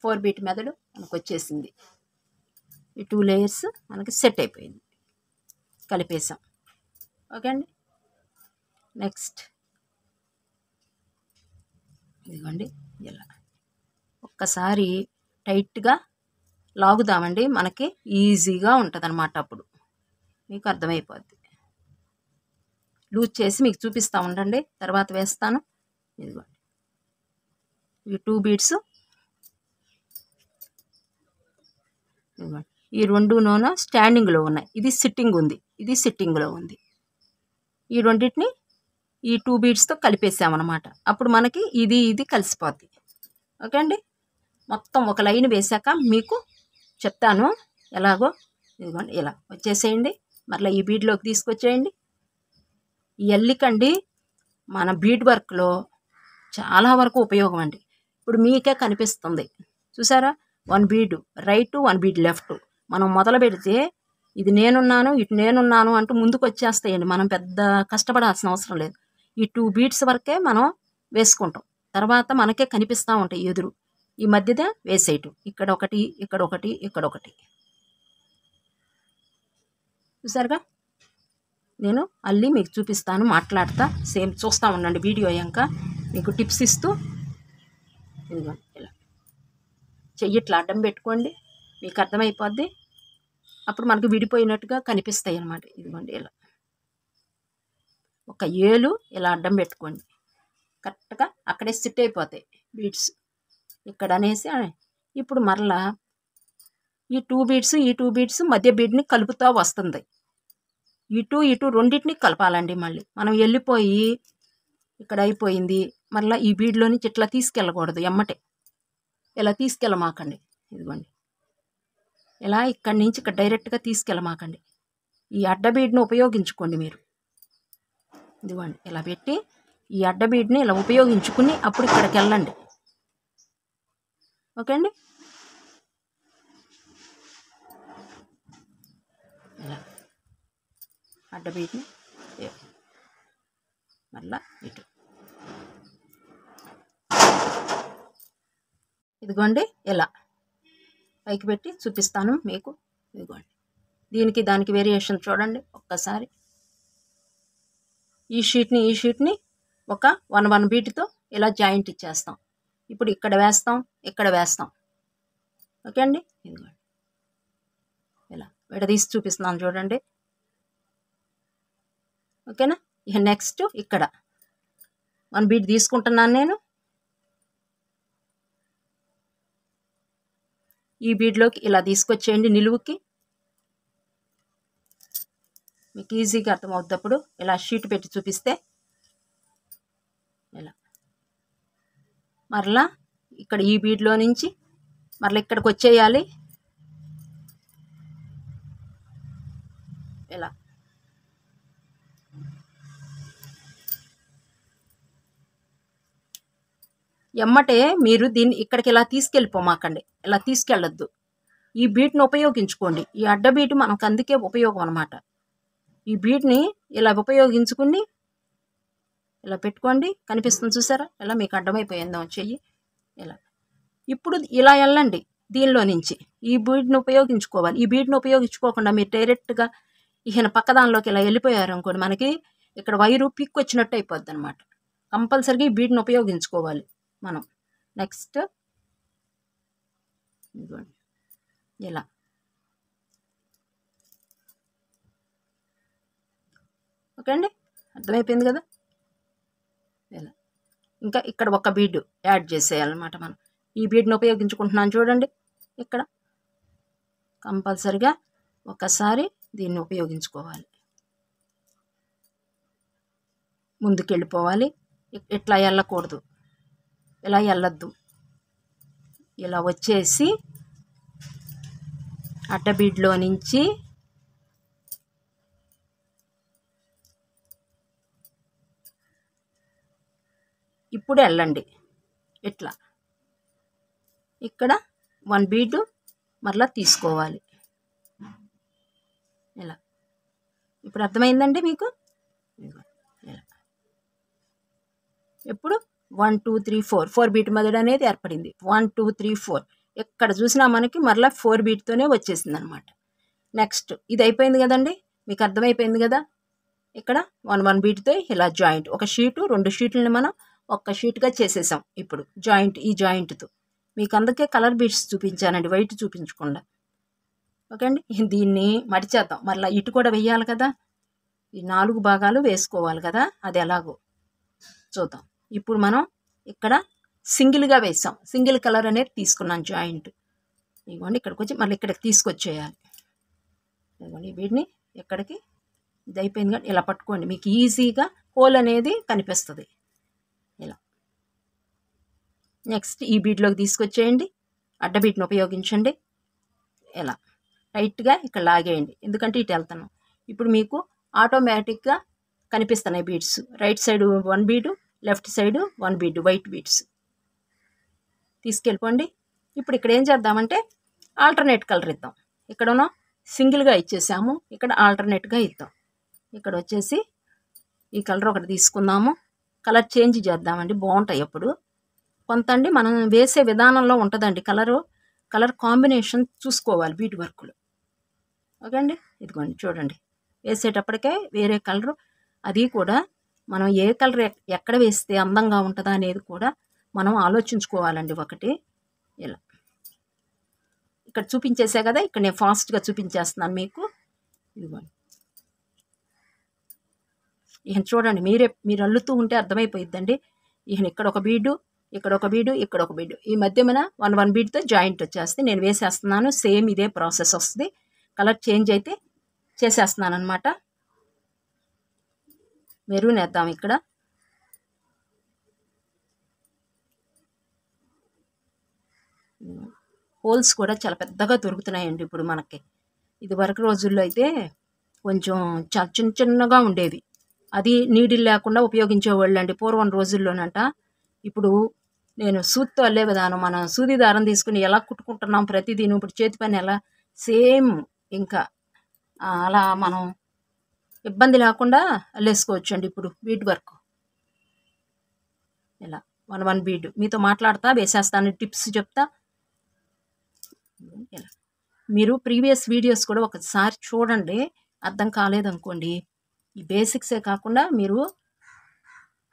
4 బీట్ మెథడ్ మనకు వచ్చేసింది. ఈ 2 లేయర్స్ మనకి సెట్ అయిపోయింది, కలిపేసాం. ఓకే అండి. నెక్స్ట్ ఇదిగోండి, ఇలా ఒక్కసారి టైట్గా లాగుదామండి, మనకి ఈజీగా ఉంటుంది అన్నమాట. అప్పుడు మీకు అర్థమైపోద్ది. లూజ్ చేసి మీకు చూపిస్తూ ఉండండి, తర్వాత వేస్తాను. ఇదిగోండి, ఈ 2 బీడ్స్ ఇదిగోండి, ఈ 2 స్టాండింగ్లో ఉన్నాయి. ఇది సిట్టింగ్ ఉంది, ఇది సిట్టింగ్లో ఉంది. ఈ రెండింటిని ఈ 2 బీడ్స్తో కలిపేసామన్నమాట. అప్పుడు మనకి ఇది కలిసిపోద్ది. ఓకే అండి. మొత్తం ఒక లైన్ వేసాక మీకు చెప్తాను ఎలాగో. ఇదిగోండి, ఇలా వచ్చేసేయండి. మరలా ఈ బీడ్లోకి తీసుకొచ్చేయండి. ఈ ఎల్లికండి మన బీడ్ వర్క్లో చాలా వరకు ఉపయోగం అండి. ఇప్పుడు మీకే కనిపిస్తుంది చూసారా, 1 బీడ్ రైట్, 1 బీడ్ లెఫ్ట్. మనం మొదలు పెడితే ఇది నేనున్నాను, ఇటు నేనున్నాను అంటూ ముందుకు వచ్చేస్తాయండి. మనం పెద్ద కష్టపడాల్సిన అవసరం లేదు. ఈ 2 బీడ్స్ వరకే మనం వేసుకుంటాం. తర్వాత మనకే కనిపిస్తూ ఉంటాయి ఎదురు. ఈ మధ్యదే వేసేయటం. ఇక్కడ ఒకటి, ఇక్కడ ఒకటి, ఇక్కడ ఒకటి. చూసారుగా, నేను అల్లి మీకు చూపిస్తాను, మాట్లాడతా. సేమ్ చూస్తూ ఉండండి వీడియో అయ్యాక, మీకు టిప్స్ ఇస్తూ. ఇదిగోండి, ఇలా చెయ్యి ఇట్లా అడ్డం పెట్టుకోండి, మీకు అర్థమైపోద్ది. అప్పుడు మనకు విడిపోయినట్టుగా కనిపిస్తాయి అన్నమాట. ఇదిగోండి, ఇలా ఒక ఏలు ఇలా అడ్డం పెట్టుకోండి, కరెక్ట్గా అక్కడే సిట్ అయిపోతాయి బీడ్స్ ఇక్కడ అనేసి. ఇప్పుడు మరలా ఈ 2 బీడ్స్, ఈ 2 బీడ్స్ మధ్య బీడ్ని కలుపుతూ వస్తుంది. ఇటు రెండింటిని కలపాలండి. మళ్ళీ మనం వెళ్ళిపోయి ఇక్కడ అయిపోయింది, మళ్ళీ ఈ బీడ్లో నుంచి ఇట్లా తీసుకెళ్ళకూడదు. ఎమ్మటే ఇలా తీసుకెళ్ళమాకండి. ఇదిగోండి, ఇలా ఇక్కడి నుంచి ఇక్కడ డైరెక్ట్గా తీసుకెళ్ళమాకండి. ఈ అడ్డబీడ్ని ఉపయోగించుకోండి మీరు. ఇదిగోండి, ఇలా పెట్టి ఈ అడ్డబీడ్ని ఇలా ఉపయోగించుకుని అప్పుడు ఇక్కడికి వెళ్ళండి. ఓకే అండి. ఇలా అడ్డబీడ్ని మళ్ళా ఇటు. ఇదిగోండి, ఇలా పైకి పెట్టి చూపిస్తాను మీకు. ఇదిగోండి, దీనికి దానికి వేరియేషన్ చూడండి ఒక్కసారి. ఈ షీట్ని ఒక 1 బీట్తో ఇలా జాయింట్ ఇచ్చేస్తాం. ఇప్పుడు ఇక్కడ వేస్తాం, ఇక్కడ వేస్తాం. ఓకే అండి. ఇదిగోండి, ఇలా విడదీసి చూపిస్తున్నాను చూడండి. ఓకేనా. ఇక నెక్స్ట్ ఇక్కడ 1 బీట్ తీసుకుంటున్నాను నేను. ఈ బీడ్లోకి ఇలా తీసుకొచ్చేయండి నిలువుకి. మీకు ఈజీగా అర్థమవుద్దప్పుడు ఇలా షీట్ పెట్టి చూపిస్తే. ఇలా మరలా ఇక్కడ ఈ బీడ్లో నుంచి మరలా ఇక్కడికి వచ్చేయాలి. ఇలా ఎమ్మటే మీరు దీన్ని ఇక్కడికి ఇలా తీసుకెళ్ళిపోమాకండి, ఇలా తీసుకెళ్ళొద్దు. ఈ బీట్ని ఉపయోగించుకోండి. ఈ అడ్డ బీట్ మనకు అందుకే ఉపయోగం అన్నమాట. ఈ బీట్ని ఇలా ఉపయోగించుకుని ఇలా పెట్టుకోండి. కనిపిస్తుంది చూసారా, ఇలా మీకు అడ్డమైపోయిందో చెయ్యి. ఇలా ఇప్పుడు ఇలా వెళ్ళండి దీనిలో నుంచి. ఈ బీడ్ని ఉపయోగించుకోవాలి. ఈ బీడ్ని ఉపయోగించుకోకుండా మీరు డైరెక్ట్గా ఈయన పక్కదానిలోకి ఇలా వెళ్ళిపోయారు అనుకోండి, మనకి ఇక్కడ వైరు పిక్ వచ్చినట్టు అయిపోద్ది అనమాట. కంపల్సరీగా ఈ బీడ్ని ఉపయోగించుకోవాలి మనం. నెక్స్ట్ ఇదిగోండి, ఇలా ఓకే అండి, అర్థమైపోయింది కదా. ఇలా ఇంకా ఇక్కడ ఒక బీడ్ యాడ్ చేసేయాలన్నమాట మనం. ఈ బీడ్ని ఉపయోగించుకుంటున్నాను చూడండి. ఇక్కడ కంపల్సరిగా ఒకసారి దీన్ని ఉపయోగించుకోవాలి. ముందుకు వెళ్ళిపోవాలి. ఇట్లా వెళ్ళకూడదు, ఇలా వెళ్ళొద్దు. ఇలా వచ్చేసి అడ్డబీడ్లో నుంచి ఇప్పుడు వెళ్ళండి. ఇట్లా ఇక్కడ 1 బీడ్ మరలా తీసుకోవాలి. ఇలా ఇప్పుడు అర్థమైందండి మీకు? ఇలా ఇప్పుడు 1 2 3 4 బీట్ మెథడ్ అనేది ఏర్పడింది. 1 2 3 4 ఎక్కడ చూసినా మనకి మరలా 4 బీట్తోనే వచ్చేసింది అనమాట. నెక్స్ట్ ఇది అయిపోయింది కదండి, మీకు అర్థమైపోయింది కదా. ఇక్కడ 1 బీట్తో ఇలా జాయింట్, ఒక షీటు 2 షీట్లని మనం ఒక్క షీట్గా చేసేసాం. ఇప్పుడు జాయింట్, ఈ జాయింట్తో మీకు అందుకే కలర్ బీట్స్ చూపించానండి, వైట్ చూపించకుండా. ఓకే అండి, దీన్ని మడిచేద్దాం. మళ్ళీ ఇటు కూడా వెయ్యాలి కదా, ఈ 4 భాగాలు వేసుకోవాలి కదా, అది ఎలాగో చూద్దాం. ఇప్పుడు మనం ఇక్కడ సింగిల్గా వేసాం, సింగిల్ కలర్ అనేది తీసుకున్నాం జాయింట్. ఇదిగోండి ఇక్కడికి వచ్చి మళ్ళీ ఇక్కడికి తీసుకొచ్చేయాలి. ఇదిగోండి వీటిని ఎక్కడికి, ఇది అయిపోయింది కానీ ఇలా పట్టుకోండి, మీకు ఈజీగా హోల్ అనేది కనిపిస్తుంది. ఇలా నెక్స్ట్ ఈ బీడ్లోకి తీసుకొచ్చేయండి, అడ్డబీట్ని ఉపయోగించండి. ఇలా టైట్గా ఇక్కడ లాగేయండి, ఎందుకంటే ఇటు వెళ్తాను. ఇప్పుడు మీకు ఆటోమేటిక్గా కనిపిస్తున్నాయి బీడ్స్. రైట్ సైడ్ 1 బీడు, లెఫ్ట్ సైడ్ 1 బీడు, వైట్ బీడ్స్ తీసుకెళ్ళిపోండి. ఇప్పుడు ఇక్కడ ఏం చేద్దామంటే ఆల్టర్నేట్ కలర్ ఇద్దాం. ఇక్కడనో సింగిల్గా ఇచ్చేసాము, ఇక్కడ ఆల్టర్నేట్గా ఇద్దాం. ఇక్కడ వచ్చేసి ఈ కలర్ ఒకటి తీసుకుందాము, కలర్ చేంజ్ చేద్దామండి, బాగుంటాయి అప్పుడు. కొంత అండి మనం వేసే విధానంలో ఉంటుందండి కలర్ కాంబినేషన్ చూసుకోవాలి బీట్ వర్క్లో. ఓకే అండి, ఇదిగోండి చూడండి, వేసేటప్పటికే వేరే కలరు, అది కూడా మనం ఏ కలర్ ఎక్కడ వేస్తే అందంగా ఉంటుందా అనేది కూడా మనం ఆలోచించుకోవాలండి. ఒకటి ఇలా ఇక్కడ చూపించేసా కదా, ఇక్కడ నేను ఫాస్ట్గా చూపించేస్తున్నాను మీకు. ఇదిగోండి ఈయన చూడండి, మీరు అల్లుతూ ఉంటే అర్థమైపోయిద్దండి. ఈయన ఇక్కడ ఒక బీడు, ఇక్కడ ఒక బీడు, ఇక్కడ ఒక బీడు, ఈ మధ్యన 1 బీడ్తో జాయింట్ వచ్చేస్తే నేను వేసేస్తున్నాను. సేమ్ ఇదే ప్రాసెస్ వస్తుంది. కలర్ చేంజ్ అయితే చేసేస్తున్నాను అనమాట. మెరూన్ వేద్దాం. ఇక్కడ హోల్స్ కూడా చాలా పెద్దగా దొరుకుతున్నాయండి ఇప్పుడు మనకి. ఇది వరకు రోజుల్లో అయితే కొంచెం చాలా చిన్న చిన్నగా ఉండేవి, అది నీడిల్ లేకుండా ఉపయోగించేవాళ్ళు అండి పూర్వం రోజుల్లోనంట. ఇప్పుడు నేను సూదితో అల్లే విధానం, మనం సూది దారం తీసుకుని ఎలా కుట్టుకుంటున్నాం ప్రతిదీను, ఇప్పుడు చేతి పని ఎలా సేమ్ ఇంకా అలా మనం ఇబ్బంది లేకుండా అల్లేసుకోవచ్చు అండి ఇప్పుడు బీడ్ వర్క్. ఇలా 1 బీడ్ మీతో మాట్లాడతా వేసేస్తాను, టిప్స్ చెప్తా. ఇలా మీరు ప్రీవియస్ వీడియోస్ కూడా ఒకసారి చూడండి, అర్థం కాలేదనుకోండి, ఈ బేసిక్సే కాకుండా మీరు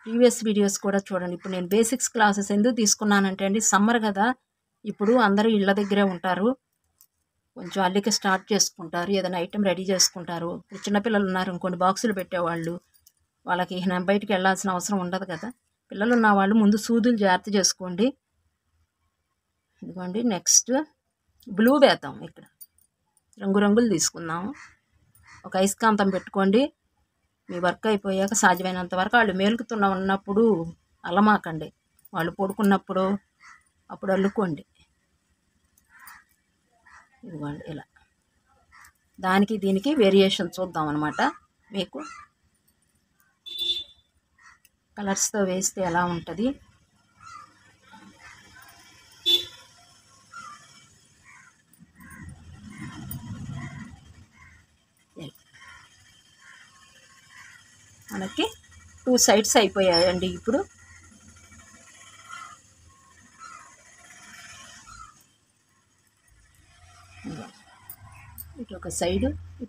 ప్రీవియస్ వీడియోస్ కూడా చూడండి. ఇప్పుడు నేను బేసిక్స్ క్లాసెస్ ఎందుకు తీసుకున్నానంటే అండి, సమ్మర్ కదా, ఇప్పుడు అందరూ ఇళ్ళ దగ్గరే ఉంటారు, కొంచెం అల్లిక స్టార్ట్ చేసుకుంటారు, ఏదైనా ఐటెం రెడీ చేసుకుంటారు. ఇప్పుడు చిన్నపిల్లలు ఉన్నారు అనుకోండి, బాక్సులు పెట్టేవాళ్ళు, వాళ్ళకి బయటికి వెళ్ళాల్సిన అవసరం ఉండదు కదా. పిల్లలు ఉన్న వాళ్ళు ముందు సూదులు జాగ్రత్త చేసుకోండి. ఇదిగోండి నెక్స్ట్ బ్లూ వేద్దాం. ఇక్కడ రంగురంగులు తీసుకుందాము. ఒక అయస్కాంతం పెట్టుకోండి, మీ వర్క్ అయిపోయాక సాధ్యమైనంత వరకు వాళ్ళు ఉన్నప్పుడు అల్లమాకండి, వాళ్ళు పడుకున్నప్పుడు అప్పుడు అల్లుకోండి. ఇదిగోండి ఇలా దానికి దీనికి వేరియేషన్ చూద్దాం అనమాట. మీకు కలర్స్తో వేస్తే ఎలా ఉంటుంది. మనకి 2 సైడ్స్ అయిపోయాయండి. ఇప్పుడు ఇటు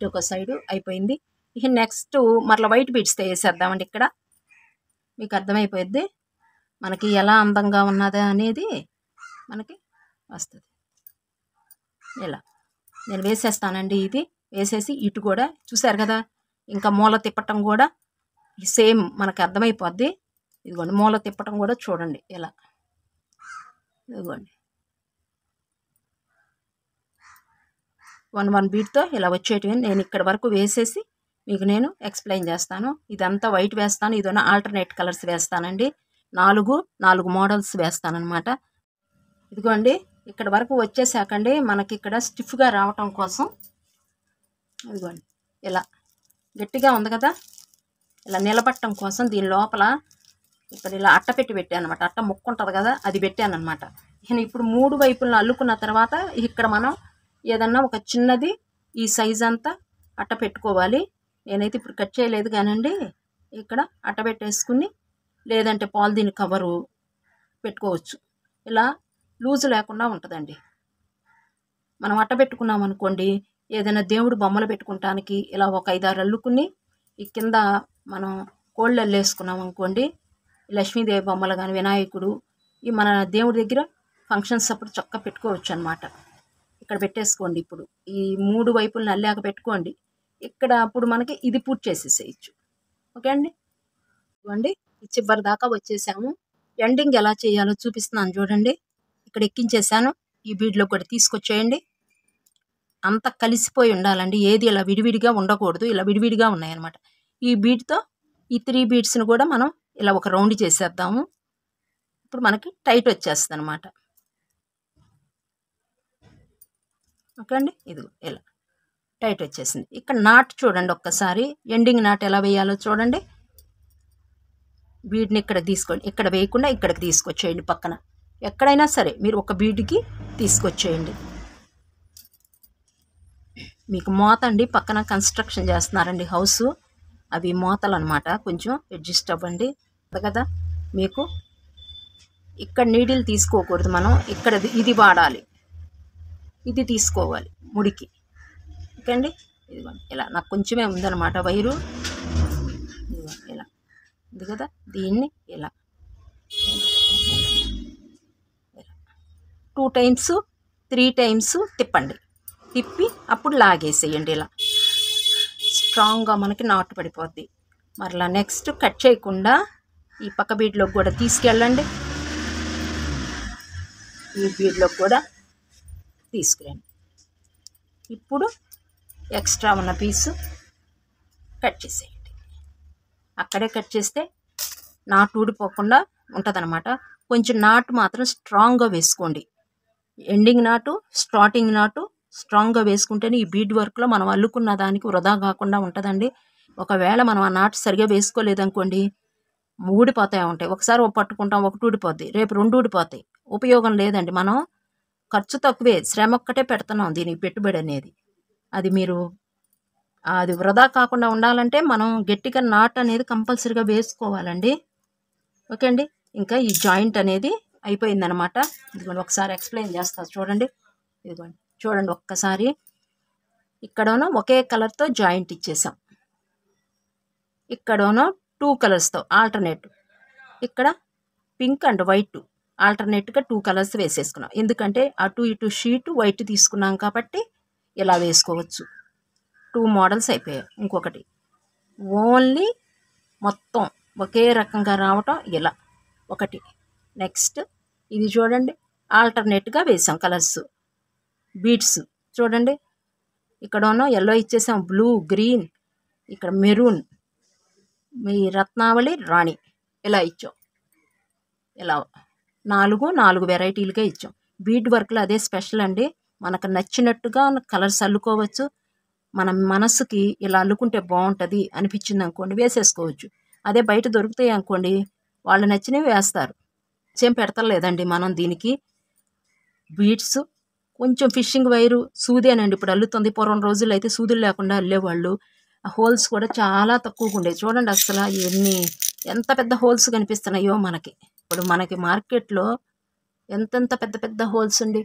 ఒక సైడు అయిపోయింది. ఇక నెక్స్ట్ మరలా వైట్ బీడ్స్తో వేసేద్దామండి. ఇక్కడ మీకు అర్థమైపోద్ది మనకి ఎలా అందంగా ఉన్నదా అనేది మనకి వస్తుంది. ఇలా నేను వేసేస్తానండి. ఇది వేసేసి ఇటు కూడా చూసారు కదా, ఇంకా మూల తిప్పటం కూడా సేమ్ మనకి అర్థమైపోద్ది. ఇదిగోండి మూల తిప్పటం కూడా చూడండి ఇలా. ఇదిగోండి 1 బీడ్తో ఇలా వచ్చేటివి నేను ఇక్కడ వరకు వేసేసి మీకు నేను ఎక్స్ప్లెయిన్ చేస్తాను. ఇదంతా వైట్ వేస్తాను, ఇదైనా ఆల్టర్నేట్ కలర్స్ వేస్తానండి. 4 మోడల్స్ వేస్తానన్నమాట. ఇదిగోండి ఇక్కడ వరకు వచ్చేసాకండి మనకి ఇక్కడ స్టిఫ్గా రావటం కోసం ఇదిగోండి ఇలా గట్టిగా ఉంది కదా, ఇలా నిలబట్టడం కోసం దీని లోపల ఇక్కడ ఇలా అట్ట పెట్టాను అనమాట. అట్ట ముక్క ఉంటుంది కదా, అది పెట్టాను అనమాట. ఇప్పుడు 3 వైపులను అల్లుకున్న తర్వాత ఇక్కడ మనం ఏదన్నా ఒక చిన్నది ఈ సైజ్ అంతా అట్ట పెట్టుకోవాలి. నేనైతే ఇప్పుడు కట్ చేయలేదు కానండి, ఇక్కడ అట్ట పెట్టేసుకుని లేదంటే పాలిథీన్ కవరు పెట్టుకోవచ్చు. ఇలా లూజు లేకుండా ఉంటుందండి. మనం అట్ట పెట్టుకున్నాం అనుకోండి, ఏదైనా దేవుడు బొమ్మలు పెట్టుకుంటానికి ఇలా ఒక 5-6 అల్లుకుని ఈ కింద మనం కోళ్ళు అల్లేసుకున్నాం అనుకోండి, లక్ష్మీదేవి బొమ్మలు కానీ వినాయకుడు ఈ మన దేవుడి దగ్గర ఫంక్షన్స్ అప్పుడు చక్కగా పెట్టుకోవచ్చు అనమాట. ఇక్కడ పెట్టేసుకోండి. ఇప్పుడు ఈ 3 వైపులను అల్లాక పెట్టుకోండి. ఇక్కడ అప్పుడు మనకి ఇది పూర్తి చేసేసేయచ్చు. ఓకే అండి. ఇవ్వండి ఈ చివరి దాకా వచ్చేసాము. ఎండింగ్ ఎలా చేయాలో చూపిస్తున్నాను చూడండి. ఇక్కడ ఎక్కించేసాను. ఈ బీడ్లో కూడా తీసుకొచ్చేయండి. అంతా కలిసిపోయి ఉండాలండి, ఏది ఇలా విడివిడిగా ఉండకూడదు. ఇలా విడివిడిగా ఉన్నాయన్నమాట. ఈ బీడ్తో ఈ 3 బీడ్స్ని కూడా మనం ఇలా ఒక రౌండ్ చేసేద్దాము. ఇప్పుడు మనకి టైట్ వచ్చేస్తుంది అనమాట. ఓకే అండి. ఇదిగో ఇలా టైట్ వచ్చేసింది. ఇక్కడ నాట్ చూడండి ఒక్కసారి, ఎండింగ్ నాట్ ఎలా వేయాలో చూడండి. బీడ్ని ఇక్కడ తీసుకోండి, ఇక్కడ వేయకుండా ఇక్కడికి తీసుకొచ్చేయండి. పక్కన ఎక్కడైనా సరే మీరు ఒక బీడ్కి తీసుకొచ్చేయండి. మీకు మోత అండి, పక్కన కన్స్ట్రక్షన్ చేస్తున్నారండి హౌస్, అవి మోతలు అనమాట. కొంచెం అడ్జస్ట్ అవ్వండి కదా. మీకు ఇక్కడ నీడిల్ తీసుకోకూడదు, మనం ఇక్కడ ఇది వాడాలి, ఇది తీసుకోవాలి ముడికి. ఓకే అండి. ఇదిగోండి ఇలా నాకు కొంచెమే ఉందన్నమాట వైరు. ఇదిగోండి ఇలా ఉంది కదా, దీన్ని ఇలా 2 టైమ్స్ 3 టైమ్స్ తిప్పండి. తిప్పి అప్పుడు లాగేసేయండి. ఇలా స్ట్రాంగ్గా మనకి నాటు పడిపోద్ది. మరలా నెక్స్ట్ కట్ చేయకుండా ఈ పక్క బీడ్లోకి కూడా తీసుకెళ్ళండి. ఈ బీడ్లోకి కూడా తీసుకురండి. ఇప్పుడు ఎక్స్ట్రా ఉన్న పీసు కట్ చేసేయండి. అక్కడే కట్ చేస్తే నాటు ఊడిపోకుండా ఉంటుందన్నమాట. కొంచెం నాటు మాత్రం స్ట్రాంగ్గా వేసుకోండి. ఎండింగ్ నాటు, స్టార్టింగ్ నాటు స్ట్రాంగ్గా వేసుకుంటేనే ఈ బీడ్ వర్క్లో మనం అల్లుకున్న దానికి వృధా కాకుండా ఉంటుందండి. ఒకవేళ మనం ఆ నాటు సరిగా వేసుకోలేదనుకోండి, ఊడిపోతాయి ఉంటాయి. ఒకసారి పట్టుకుంటాం, ఒకటి ఊడిపోద్ది, రేపు 2 ఊడిపోతాయి. ఉపయోగం లేదండి. మనం ఖర్చు తక్కువే, శ్రమ ఒక్కటే పెడుతున్నాం దీనికి పెట్టుబడి అనేది. అది మీరు అది వృధా కాకుండా ఉండాలంటే మనం గట్టిగా నాట్ అనేది కంపల్సరీగా వేసుకోవాలండి. ఓకే అండి. ఇంకా ఈ జాయింట్ అనేది అయిపోయిందనమాట. ఇదిగోండి ఒకసారి ఎక్స్ప్లెయిన్ చేస్తాను చూడండి. ఇదిగోండి చూడండి ఒక్కసారి, ఇక్కడనో ఒకే కలర్తో జాయింట్ ఇచ్చేసాం, ఇక్కడనో 2 కలర్స్తో ఆల్టర్నేట్, ఇక్కడ పింక్ అండ్ వైట్ ఆల్టర్నేట్గా 2 కలర్స్ వేసేసుకున్నాం. ఎందుకంటే అటు ఇటు షీటు వైట్ తీసుకున్నాం కాబట్టి ఇలా వేసుకోవచ్చు. 2 మోడల్స్ అయిపోయాయి. ఇంకొకటి ఓన్లీ మొత్తం ఒకే రకంగా రావటం ఇలా ఒకటి. నెక్స్ట్ ఇది చూడండి, ఆల్టర్నేట్గా వేసాం కలర్స్. బీడ్స్ చూడండి, ఇక్కడనో ఎల్లో ఇచ్చేసాం, బ్లూ, గ్రీన్, ఇక్కడ మెరూన్, మీ రత్నావళి, రాణి ఇలా ఇచ్చాం. ఇలా 4 వెరైటీలుగా ఇచ్చాం. బీడ్ వర్క్లో అదే స్పెషల్ అండి. మనకు నచ్చినట్టుగా కలర్స్ అల్లుకోవచ్చు. మన మనసుకి ఇలా అల్లుకుంటే బాగుంటుంది అనిపించింది అనుకోండి వేసేసుకోవచ్చు. అదే బయట దొరుకుతాయి అనుకోండి, వాళ్ళు నచ్చినవి వేస్తారు. ఏం పెడతలేదండి మనం దీనికి. బీడ్స్ కొంచెం ఫిషింగ్ వైరు సూదేనండి ఇప్పుడు అల్లుతుంది. పూర్వం రోజుల్లో అయితే సూదులు లేకుండా అల్లేవాళ్ళు. ఆ హోల్స్ కూడా చాలా తక్కువగా ఉండేవి. చూడండి అసలు ఎంత పెద్ద హోల్స్ కనిపిస్తున్నాయో మనకి. ఇప్పుడు మనకి మార్కెట్లో ఎంతెంత పెద్ద పెద్ద హోల్స్ ఉండి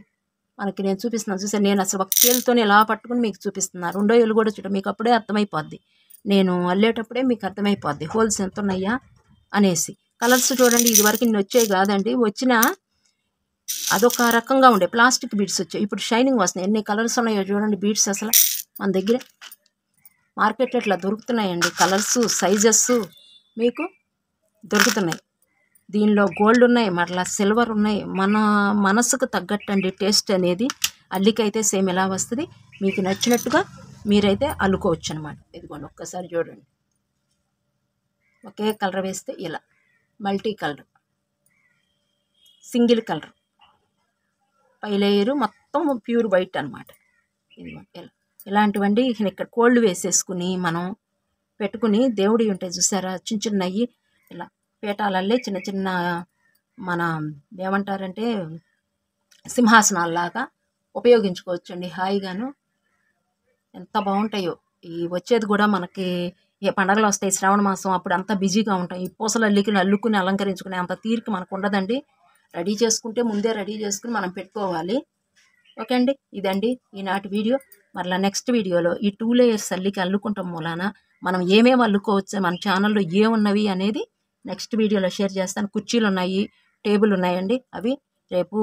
మనకి నేను చూపిస్తున్నాను చూసాను. నేను అసలు ఒక చేతితోనే ఇలా పట్టుకుని మీకు చూపిస్తున్నాను. 2వ ఏళ్ళు కూడా చూడండి, మీకు అప్పుడే అర్థమైపోద్ది. నేను అల్లేటప్పుడే మీకు అర్థమైపోద్ది హోల్స్ ఎంత ఉన్నాయా అనేసి. కలర్స్ చూడండి, ఇది వరకు ఇన్ని వచ్చాయి కాదండి, వచ్చినా అదొక రకంగా ఉండే ప్లాస్టిక్ బీడ్స్ వచ్చాయి. ఇప్పుడు షైనింగ్ వస్తున్నాయి. ఎన్ని కలర్స్ ఉన్నాయో చూడండి బీడ్స్. అసలు మన దగ్గర మార్కెట్లో ఇట్లా దొరుకుతున్నాయండి. కలర్స్, సైజెస్ మీకు దొరుకుతున్నాయి. దీనిలో గోల్డ్ ఉన్నాయి, మరలా సిల్వర్ ఉన్నాయి. మన మనసుకు తగ్గట్టండి టేస్ట్ అనేది. అల్లికైతే సేమ్ ఎలా వస్తుంది, మీకు నచ్చినట్టుగా మీరైతే అల్లుకోవచ్చు అనమాట. ఇదిగోండి ఒక్కసారి చూడండి, ఒకే కలర్ వేస్తే ఇలా మల్టీ కలర్, సింగిల్ కలర్, పై లేయరు మొత్తం ప్యూర్ వైట్ అనమాట. ఇదిగోండి ఇలా ఇలాంటివండి. ఇక్కడ కోళ్ళు వేసేసుకుని మనం పెట్టుకుని దేవుడి ఉంటాయి చూసారా చిన్న చిన్నవి, ఇలా పీఠాలల్లే చిన్న చిన్న మన ఏమంటారంటే సింహాసనాల్లాగా ఉపయోగించుకోవచ్చండి హాయిగాను. ఎంత బాగుంటాయో. ఈ వచ్చేది కూడా మనకి ఏ పండగలు వస్తాయి, శ్రావణ మాసం, అప్పుడు అంతా బిజీగా ఉంటాం. ఈ పూసలు అల్లుకుని అలంకరించుకునే అంత తీరిక మనకు ఉండదండి. రెడీ చేసుకుంటే ముందే రెడీ చేసుకుని మనం పెట్టుకోవాలి. ఓకే అండి, ఇదండి ఈనాటి వీడియో. మరలా నెక్స్ట్ వీడియోలో ఈ 2 లేయర్స్ అల్లుకుంటాం మూలాన మనం ఏమేమి అల్లుకోవచ్చు, మన ఛానల్లో ఏమున్నవి అనేది నెక్స్ట్ వీడియోలో షేర్ చేస్తాను. కుర్చీలు ఉన్నాయి, టేబుల్ ఉన్నాయండి. అవి రేపు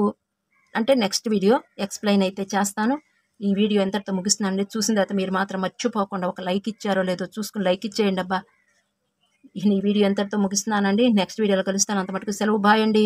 అంటే నెక్స్ట్ వీడియో ఎక్స్ప్లెయిన్ అయితే చేస్తాను. ఈ వీడియో ఎంతటితో ముగిస్తుందండి. చూసిన తర్వాత మీరు మాత్రం మర్చిపోకుండా ఒక లైక్ ఇచ్చారో లేదో చూసుకుని లైక్ ఇచ్చేయండి అబ్బా. ఈ వీడియో ఎంతటితో ముగిస్తున్నానండి. నెక్స్ట్ వీడియోలో కలుస్తాను. అంత మటుకు సెలవు. బాయ్ అండి.